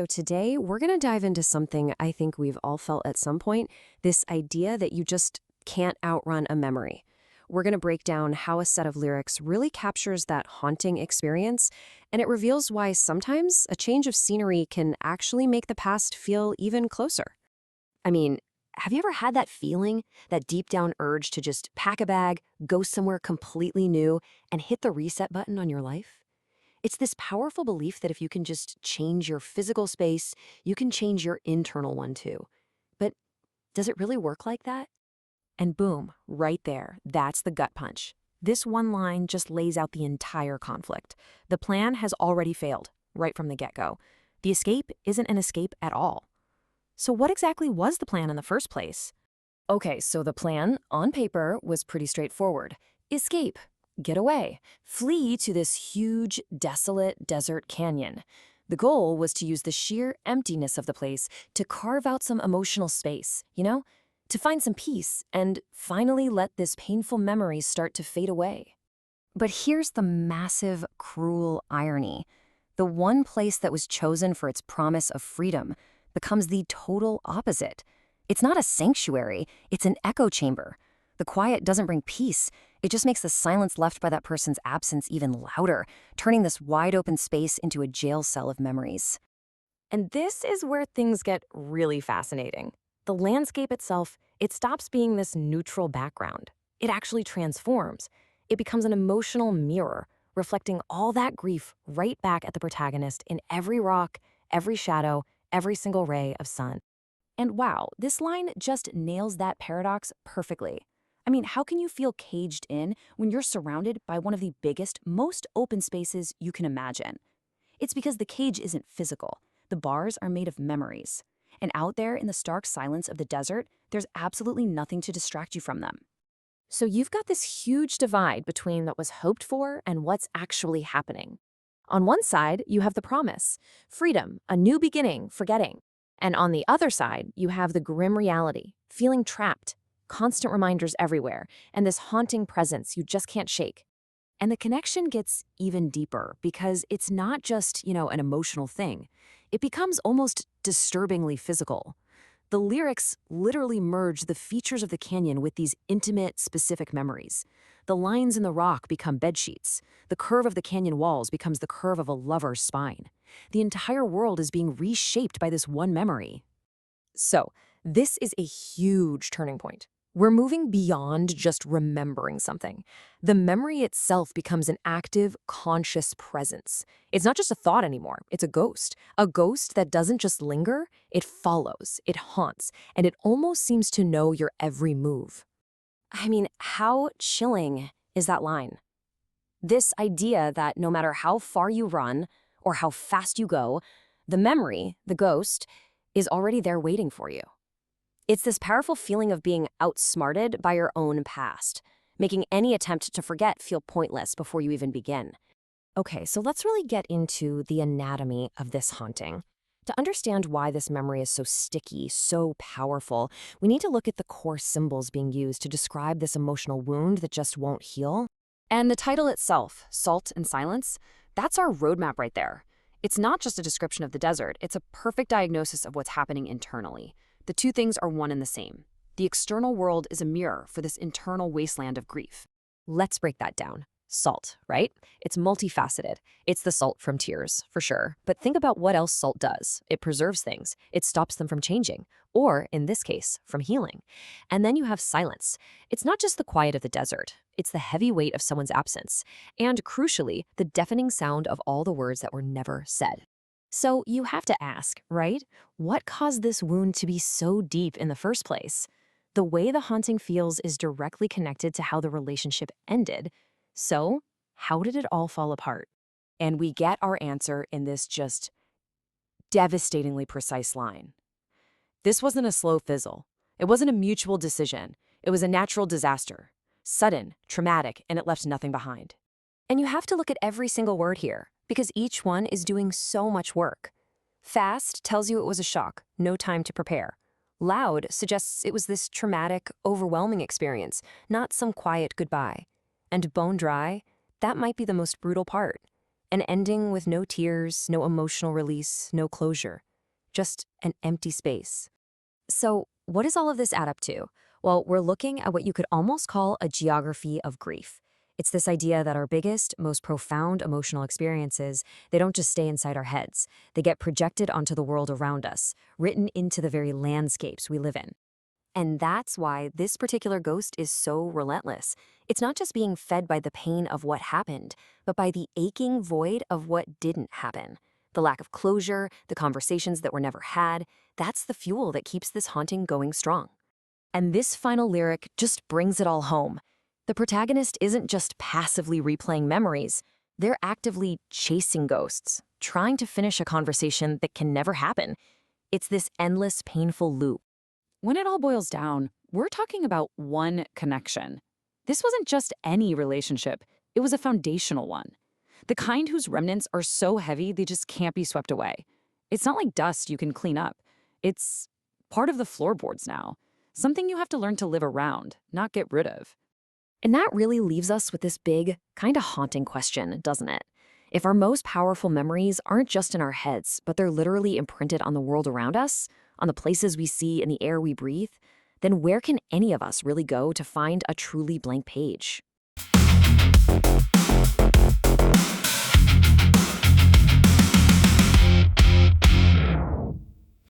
So today we're going to dive into something I think we've all felt at some point, this idea that you just can't outrun a memory. We're going to break down how a set of lyrics really captures that haunting experience, and it reveals why sometimes a change of scenery can actually make the past feel even closer. I mean, have you ever had that feeling, that deep down urge to just pack a bag, go somewhere completely new, and hit the reset button on your life? It's this powerful belief that if you can just change your physical space, you can change your internal one too. But does it really work like that? And boom, right there, that's the gut punch. This one line just lays out the entire conflict. The plan has already failed, right from the get-go. The escape isn't an escape at all. So what exactly was the plan in the first place? Okay, so the plan, on paper, was pretty straightforward. Escape, get away, flee to this huge, desolate desert canyon. The goal was to use the sheer emptiness of the place to carve out some emotional space, to find some peace and finally let this painful memory start to fade away. But here's the massive, cruel irony. The one place that was chosen for its promise of freedom becomes the total opposite. It's not a sanctuary, it's an echo chamber. The quiet doesn't bring peace, it just makes the silence left by that person's absence even louder, turning this wide-open space into a jail cell of memories. And this is where things get really fascinating. The landscape itself, it stops being this neutral background. It actually transforms. It becomes an emotional mirror, reflecting all that grief right back at the protagonist in every rock, every shadow, every single ray of sun. And wow, this line just nails that paradox perfectly. I mean, how can you feel caged in when you're surrounded by one of the biggest, most open spaces you can imagine? It's because the cage isn't physical. The bars are made of memories. And out there in the stark silence of the desert, there's absolutely nothing to distract you from them. So you've got this huge divide between what was hoped for and what's actually happening. On one side, you have the promise, freedom, a new beginning, forgetting. And on the other side, you have the grim reality, feeling trapped, constant reminders everywhere, and this haunting presence you just can't shake. And the connection gets even deeper because it's not just, an emotional thing. It becomes almost disturbingly physical. The lyrics literally merge the features of the canyon with these intimate, specific memories. The lines in the rock become bedsheets. The curve of the canyon walls becomes the curve of a lover's spine. The entire world is being reshaped by this one memory. So, this is a huge turning point. We're moving beyond just remembering something. The memory itself becomes an active, conscious presence. It's not just a thought anymore, it's a ghost. A ghost that doesn't just linger, it follows, it haunts, and it almost seems to know your every move. I mean, how chilling is that line? This idea that no matter how far you run or how fast you go, the memory, the ghost, is already there waiting for you. It's this powerful feeling of being outsmarted by your own past, making any attempt to forget feel pointless before you even begin. Okay, so let's really get into the anatomy of this haunting. To understand why this memory is so sticky, so powerful, we need to look at the core symbols being used to describe this emotional wound that just won't heal. And the title itself, Salt and Silence, that's our roadmap right there. It's not just a description of the desert, it's a perfect diagnosis of what's happening internally. The two things are one and the same. The external world is a mirror for this internal wasteland of grief. Let's break that down. Salt, right? It's multifaceted. It's the salt from tears, for sure. But think about what else salt does. It preserves things. It stops them from changing. Or, in this case, from healing. And then you have silence. It's not just the quiet of the desert. It's the heavy weight of someone's absence. And, crucially, the deafening sound of all the words that were never said. So you have to ask, right? What caused this wound to be so deep in the first place? The way the haunting feels is directly connected to how the relationship ended. So, how did it all fall apart? And we get our answer in this just devastatingly precise line. This wasn't a slow fizzle. It wasn't a mutual decision. It was a natural disaster. Sudden, traumatic, and it left nothing behind. And you have to look at every single word here, because each one is doing so much work. Fast tells you it was a shock, no time to prepare. Loud suggests it was this traumatic, overwhelming experience, not some quiet goodbye. And bone dry, that might be the most brutal part. An ending with no tears, no emotional release, no closure. just an empty space. So, what does all of this add up to? Well, we're looking at what you could almost call a geography of grief. It's this idea that our biggest, most profound emotional experiences, they don't just stay inside our heads. They get projected onto the world around us, written into the very landscapes we live in. And that's why this particular ghost is so relentless. It's not just being fed by the pain of what happened, but by the aching void of what didn't happen. The lack of closure, the conversations that were never had, that's the fuel that keeps this haunting going strong. And this final lyric just brings it all home. The protagonist isn't just passively replaying memories, they're actively chasing ghosts, trying to finish a conversation that can never happen. It's this endless, painful loop. When it all boils down, we're talking about one connection. This wasn't just any relationship, it was a foundational one. The kind whose remnants are so heavy they just can't be swept away. It's not like dust you can clean up. It's part of the floorboards now. Something you have to learn to live around, not get rid of. And that really leaves us with this big, kind of haunting question, doesn't it? If our most powerful memories aren't just in our heads, but they're literally imprinted on the world around us, on the places we see and the air we breathe, then where can any of us really go to find a truly blank page?